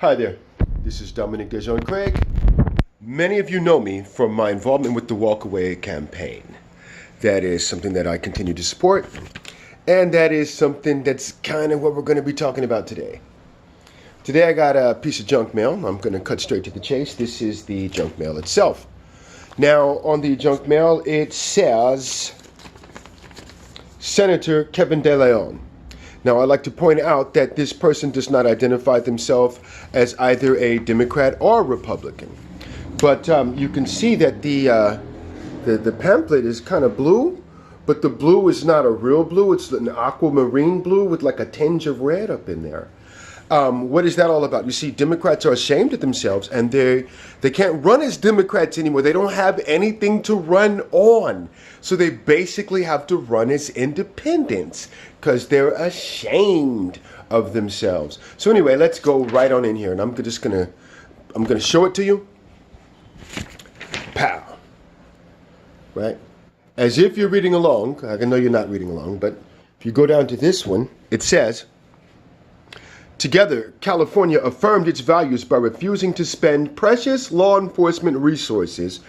Hi there, this is Dominic Dejon Craig. Many of you know me from my involvement with the Walk Away campaign. That is something that I continue to support, and that is something that's kind of what we're going to be talking about today. Today I got a piece of junk mail. I'm going to cut straight to the chase. This is the junk mail itself. Now, on the junk mail, it says Senator Kevin De Leon. Now, I'd like to point out that this person does not identify themselves as either a Democrat or Republican. But you can see that the pamphlet is kind of blue, but the blue is not a real blue. It's an aquamarine blue with like a tinge of red up in there. What is that all about? You see, Democrats are ashamed of themselves, and they can't run as Democrats anymore. They don't have anything to run on. So they basically have to run as independents because they're ashamed of themselves. So anyway, let's go right on in here, and I'm gonna show it to you. Pow. Right? As if you're reading along. I know you're not reading along, but if you go down to this one, it says, together, California affirmed its values by refusing to spend precious law enforcement resources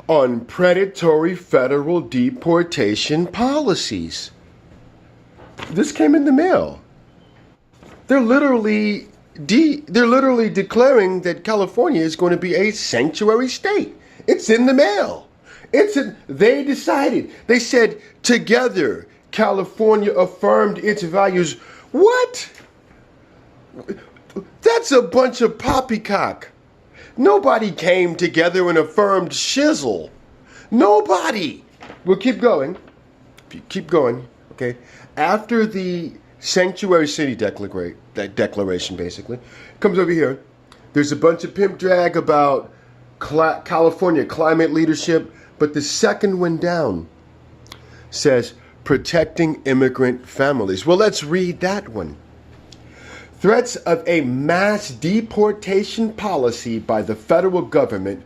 on predatory federal deportation policies. This came in the mail. They're literally declaring that California is going to be a sanctuary state. It's in the mail. They decided. They said, together, California affirmed its values. What? That's a bunch of poppycock. Nobody came together and affirmed shizzle. Nobody. We'll keep going. Keep going, okay? After the sanctuary city declaration, basically, comes over here. There's a bunch of pimp drag about California climate leadership, but the second one down says protecting immigrant families. Well, let's read that one. Threats of a mass deportation policy by the federal government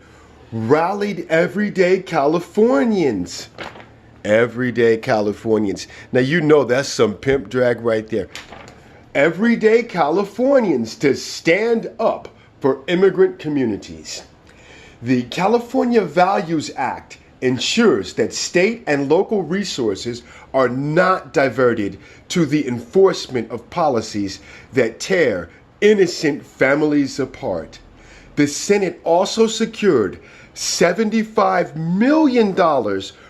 rallied everyday Californians. Everyday Californians. Now, you know that's some pimp drag right there. Everyday Californians to stand up for immigrant communities. The California Values Act ensures that state and local resources are not diverted to the enforcement of policies that tear innocent families apart. The Senate also secured $75 million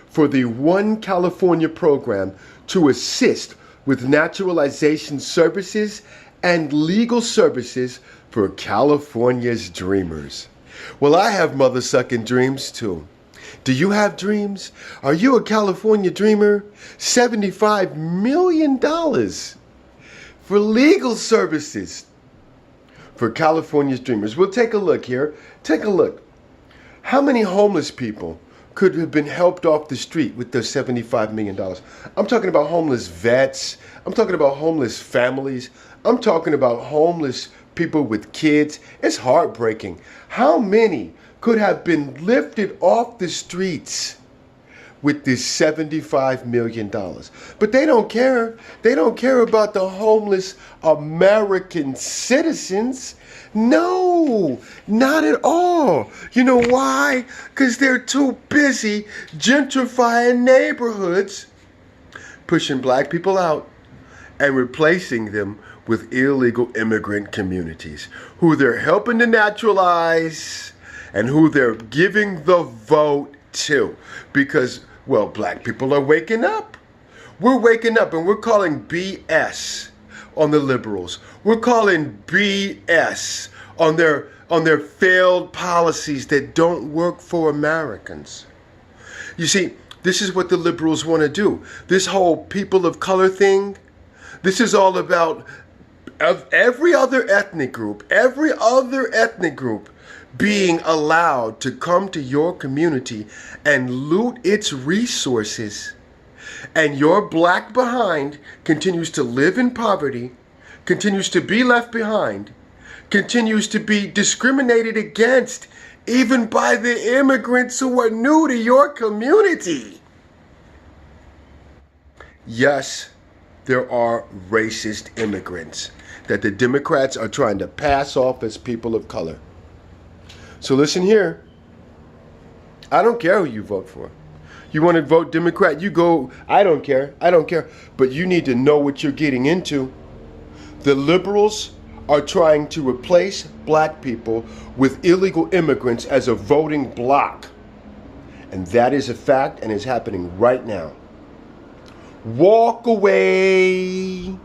for the One California program to assist with naturalization services and legal services for California's dreamers. Well, I have mother-sucking dreams too. Do you have dreams? Are you a California dreamer? $75 million for legal services for California's dreamers. We'll take a look here. Take a look. How many homeless people could have been helped off the street with those $75 million? I'm talking about homeless vets. I'm talking about homeless families. I'm talking about homeless people with kids. It's heartbreaking. How many could have been lifted off the streets with this $75 million? But they don't care. They don't care about the homeless American citizens. No, not at all. You know why? Because they're too busy gentrifying neighborhoods, pushing black people out, and replacing them with illegal immigrant communities who they're helping to naturalize and who they're giving the vote to. Because, well, black people are waking up. We're waking up, and we're calling BS on the liberals. We're calling BS on their failed policies that don't work for Americans. You see, this is what the liberals want to do. This whole people of color thing, this is all about every other ethnic group being allowed to come to your community and loot its resources. And your black behind continues to live in poverty, continues to be left behind, continues to be discriminated against, even by the immigrants who are new to your community. Yes, there are racist immigrants. that the Democrats are trying to pass off as people of color. So listen here. I don't care who you vote for. You want to vote Democrat, you go. I don't care. I don't care. But you need to know what you're getting into. The liberals are trying to replace black people with illegal immigrants as a voting bloc. And that is a fact and is happening right now. Walk away.